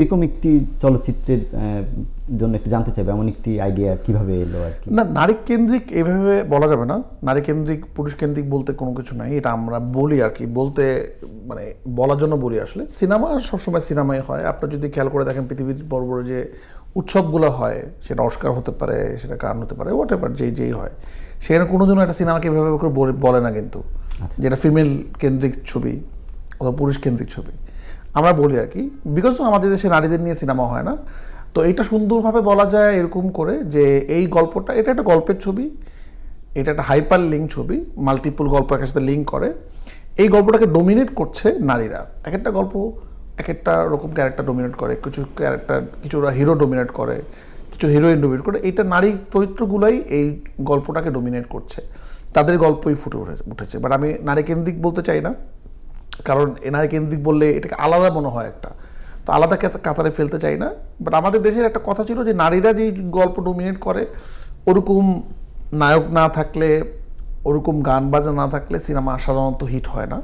এরকম একটি চলচ্চিত্রের জন্য একটু জানতে চাইবে, এমন একটি আইডিয়া কিভাবে এলো আর কি? না, নারী কেন্দ্রিক এভাবে বলা যাবে না। নারী কেন্দ্রিক পুরুষ কেন্দ্রিক বলতে কোনো কিছু নাই, এটা আমরা বলি আর কি, বলতে মানে বলার জন্য বলি। আসলে সিনেমা সবসময় সিনেমাই হয়। আপনার যদি খেয়াল করে দেখেন পৃথিবীর বড় বড় যে উৎসবগুলো হয়, সেটা অস্কার হতে পারে, সেটা কান হতে পারে, হোয়াট এভার, যেই হয়, সেখানে কোনোদিনও একটা সিনেমাকে এভাবে করে বলে না কিন্তু, যেটা ফিমেল কেন্দ্রিক ছবি অথবা পুরুষ কেন্দ্রিক ছবি আমরা বলি আর কি। বিকজ আমাদের দেশে নারীদের নিয়ে সিনেমা হয় না। তো এটা সুন্দরভাবে বলা যায় এরকম করে যে এই গল্পটা, এটা একটা গল্পের ছবি, এটা একটা হাইপার লিঙ্ক ছবি, মাল্টিপল গল্প একের সাথে লিঙ্ক করে। এই গল্পটাকে ডোমিনেট করছে নারীরা। এক একটা গল্প এক একটা রকম ক্যারেক্টার ডোমিনেট করে, কিছু ক্যারেক্টার, কিছুরা হিরো ডোমিনেট করে, কিছু হিরোইন ডোমিনেট করে। এইটা নারী চরিত্রগুলাই এই গল্পটাকে ডোমিনেট করছে, তাদের গল্পই ফুটে উঠেছে। বাট আমি নারী কেন্দ্রিক বলতে চাই না, কারণ নারী কেন্দ্রিক বললে এটাকে আলাদা মনে হয় একটা, তো আলাদা কাতারে ফেলতে চাই না। বাট আমাদের দেশের একটা কথা ছিল যে নারীরা যেই গল্প ডোমিনেট করে, ওরকম নায়ক না থাকলে, ওরকম গান বাজনা না থাকলে সিনেমা সাধারণত হিট হয় না।